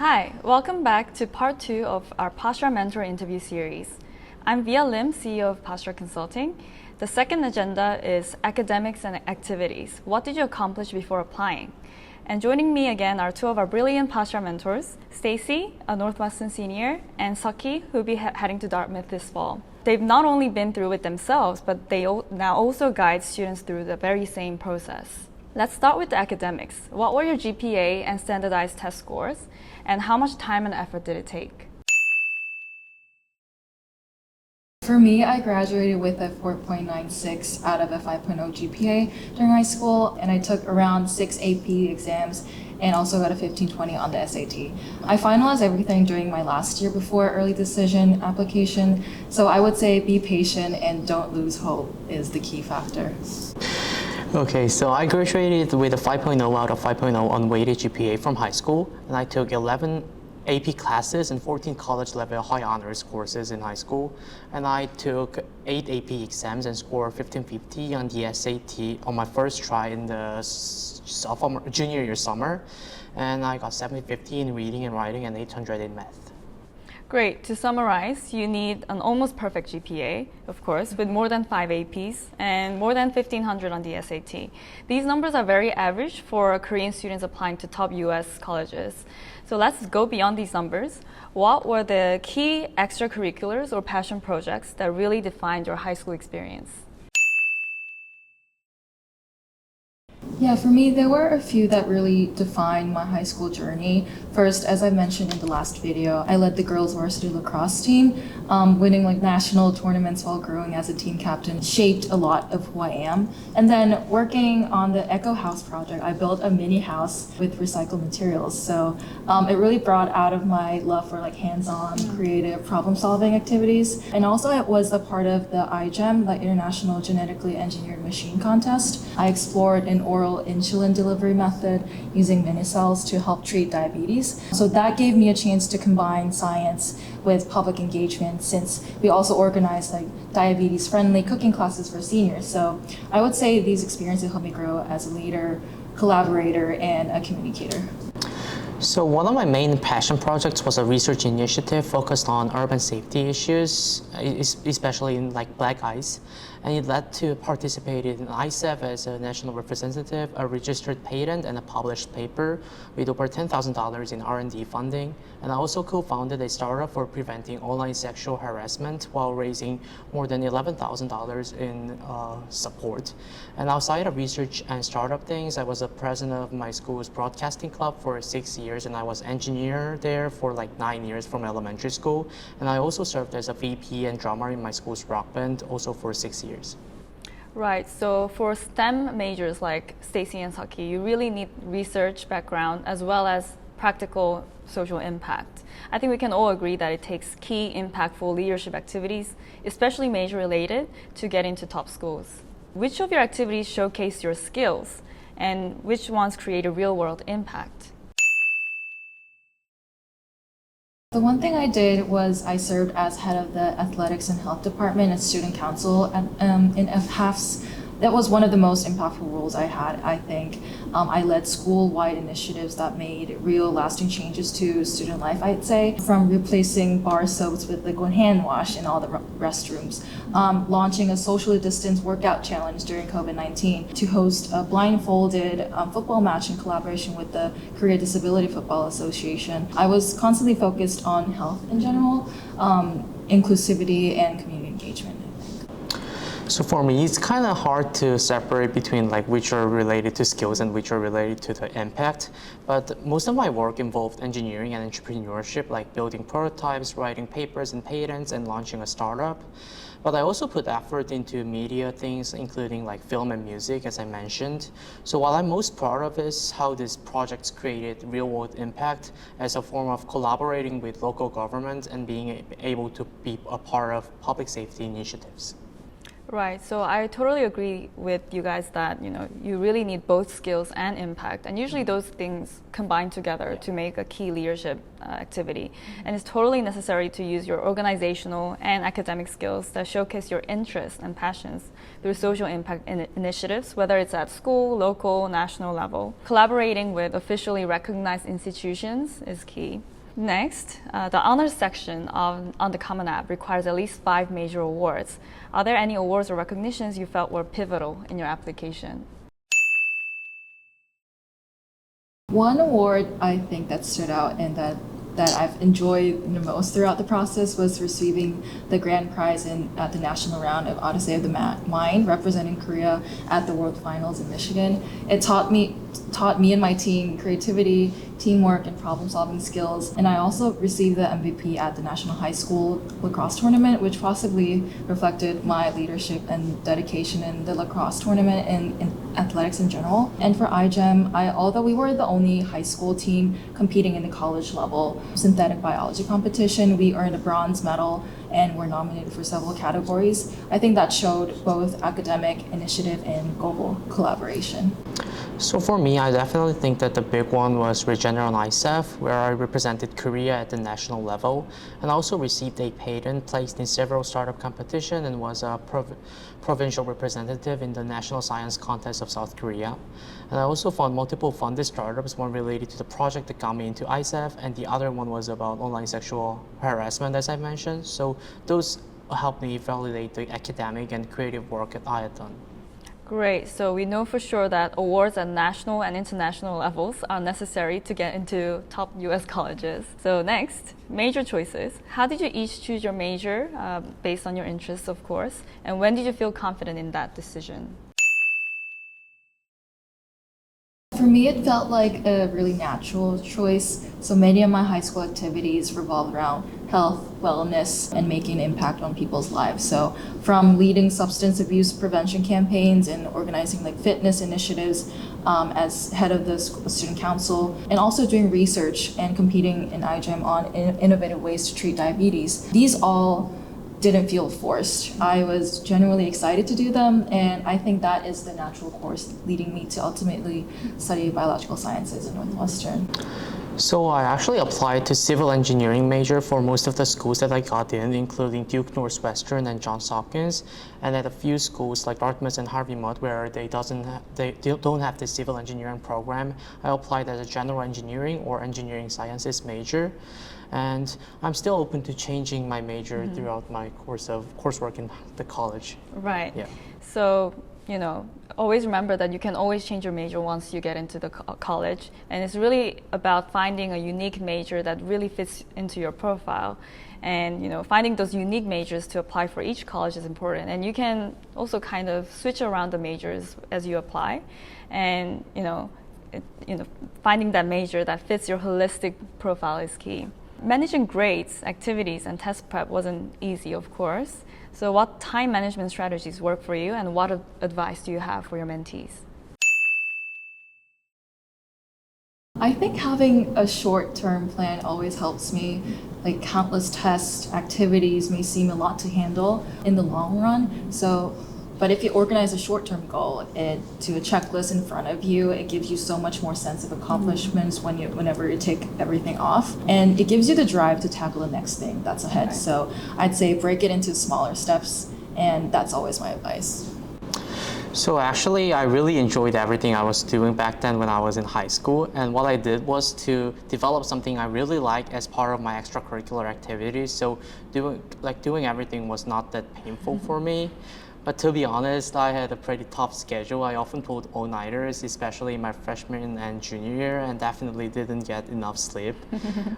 Hi, welcome back to part 2 of our Paschar Mentor interview series. I'm Via Lim, CEO of Paschar Consulting. The second agenda is academics and activities. What did you accomplish before applying? And joining me again are two of our brilliant Paschar mentors, Stacy, a Northwestern senior, and Seokhee, who will be heading to Dartmouth this fall. They've not only been through it themselves, but they now also guide students through the very same process. Let's start with the academics. What were your GPA and standardized test scores, and how much time and effort did it take? For me, I graduated with a 4.96 out of a 5.0 GPA during high school, and I took around 6 AP exams and also got a 1520 on the SAT. I finalized everything during my last year before early decision application, so I would say be patient and don't lose hope is the key factor. Okay, so I graduated with a 5.0 out of 5.0 unweighted GPA from high school, and I took 11 AP classes and 14 college-level high honors courses in high school, and I took 8 AP exams and scored 1550 on the SAT on my first try in the junior year summer, and I got 750 in reading and writing and 800 in math. Great. To summarize, you need an almost perfect GPA, of course, with more than 5 APs and more than 1500 on the SAT. These numbers are very average for Korean students applying to top US colleges. So let's go beyond these numbers. What were the key extracurriculars or passion projects that really defined your high school experience? Yeah, for me, there were a few that really defined my high school journey. First, as I mentioned in the last video, I led the girls varsity lacrosse team. Winning national tournaments while growing as a team captain shaped a lot of who I am. And then working on the Echo House project, I built a mini house with recycled materials. So it really brought out of my love for hands-on creative problem-solving activities. And also it was a part of the iGEM, the International Genetically Engineered Machine Contest. I explored an oral insulin delivery method using mini cells to help treat diabetes. So that gave me a chance to combine science with public engagement, since we also organized diabetes-friendly cooking classes for seniors. So I would say these experiences helped me grow as a leader, collaborator, and a communicator. So one of my main passion projects was a research initiative focused on urban safety issues, especially in black ice. And it led to participating in ISEF as a national representative, a registered patent, and a published paper with over $10,000 in R&D funding. And I also co-founded a startup for preventing online sexual harassment while raising more than $11,000 in support. And outside of research and startup things, I was a president of my school's broadcasting club for 6 years, and I was engineer there for 9 years from elementary school. And I also served as a VP and drummer in my school's rock band, also for 6 years. Right, so for STEM majors like Stacy and Seokhee, you really need research background as well as practical social impact. I think we can all agree that it takes key, impactful leadership activities, especially major related, to get into top schools. Which of your activities showcase your skills, and which ones create a real-world impact? The one thing I did was I served as head of the athletics and health department and student council in FHAFS. That was one of the most impactful roles I had, I think. I led school-wide initiatives that made real lasting changes to student life, I'd say, from replacing bar soaps with liquid hand wash in all the restrooms, launching a socially distanced workout challenge during COVID-19, to host a blindfolded football match in collaboration with the Korea Disability Football Association. I was constantly focused on health in general, inclusivity, and community engagement. So for me, it's kind of hard to separate between which are related to skills and which are related to the impact. But most of my work involved engineering and entrepreneurship, like building prototypes, writing papers and patents, and launching a startup. But I also put effort into media things, including film and music, as I mentioned. So what I'm most proud of is how these projects created real-world impact as a form of collaborating with local government and being able to be a part of public safety initiatives. Right. So I totally agree with you guys that, you really need both skills and impact. And usually those things combine together to make a key leadership activity. And it's totally necessary to use your organizational and academic skills that showcase your interests and passions through social impact initiatives, whether it's at school, local, national level. Collaborating with officially recognized institutions is key. Next, the honors section on the Common App requires at least 5 major awards. Are there any awards or recognitions you felt were pivotal in your application? One award I think that stood out and that I've enjoyed the most throughout the process was receiving the grand prize at the national round of Odyssey of the Mind, representing Korea at the World Finals in Michigan. It taught me and my team creativity, teamwork, and problem-solving skills. And I also received the MVP at the National High School Lacrosse Tournament, which possibly reflected my leadership and dedication in the lacrosse tournament and in athletics in general. And for iGEM, although we were the only high school team competing in the college level synthetic biology competition, we earned a bronze medal and were nominated for several categories. I think that showed both academic initiative and global collaboration. So for me, I definitely think that the big one was Regener on ISEF, where I represented Korea at the national level, and also received a patent, placed in several startup competitions, and was a provincial representative in the National Science Contest of South Korea. And I also found multiple funded startups, one related to the project that got me into ISEF, and the other one was about online sexual harassment, as I mentioned. So those helped me validate the academic and creative work that I had done. Great. So we know for sure that awards at national and international levels are necessary to get into top US colleges. So next, major choices. How did you each choose your major based on your interests, of course? And when did you feel confident in that decision? For me, it felt like a really natural choice. So many of my high school activities revolved around health, wellness, and making an impact on people's lives. So from leading substance abuse prevention campaigns and organizing fitness initiatives as head of the student council, and also doing research and competing in iGEM on innovative ways to treat diabetes. These all didn't feel forced. I was genuinely excited to do them, and I think that is the natural course leading me to ultimately study biological sciences at Northwestern. So I actually applied to civil engineering major for most of the schools that I got in, including Duke, Northwestern, and Johns Hopkins, and at a few schools like Dartmouth and Harvey Mudd where they don't have the civil engineering program. I applied as a general engineering or engineering sciences major, and I'm still open to changing my major throughout my coursework in the college. Right. Yeah. So, always remember that you can always change your major once you get into the college. And it's really about finding a unique major that really fits into your profile. And, finding those unique majors to apply for each college is important. And you can also kind of switch around the majors as you apply. And, finding that major that fits your holistic profile is key. Managing grades, activities, and test prep wasn't easy, of course. So what time management strategies work for you, and what advice do you have for your mentees? I think having a short-term plan always helps me. Countless tests, activities may seem a lot to handle in the long run. But if you organize a short-term goal to a checklist in front of you, it gives you so much more sense of accomplishments whenever you take everything off. And it gives you the drive to tackle the next thing that's ahead. Okay. So I'd say break it into smaller steps, and that's always my advice. So actually, I really enjoyed everything I was doing back then when I was in high school. And what I did was to develop something I really like as part of my extracurricular activities. So doing everything was not that painful for me. But to be honest, I had a pretty tough schedule. I often pulled all-nighters, especially my freshman and junior year, and definitely didn't get enough sleep.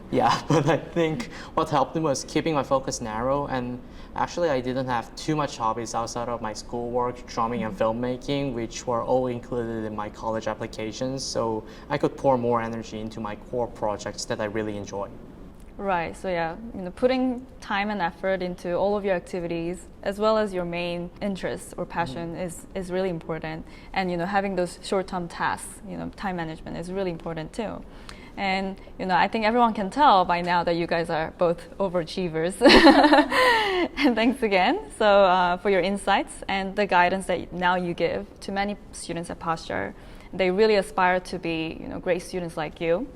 Yeah, but I think what helped me was keeping my focus narrow, and actually I didn't have too much hobbies outside of my schoolwork, drumming and filmmaking, which were all included in my college applications, so I could pour more energy into my core projects that I really enjoy. Right. So yeah, putting time and effort into all of your activities, as well as your main interest or passion, is really important. And having those short-term tasks, time management is really important too. And I think everyone can tell by now that you guys are both overachievers. And thanks again for your insights and the guidance that now you give to many students at Paschar. They really aspire to be great students like you.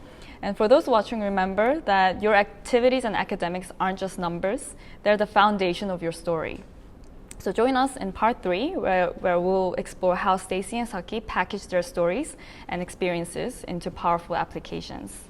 And for those watching, remember that your activities and academics aren't just numbers, they're the foundation of your story. So join us in part 3, where we'll explore how Stacy and Seokhee package their stories and experiences into powerful applications.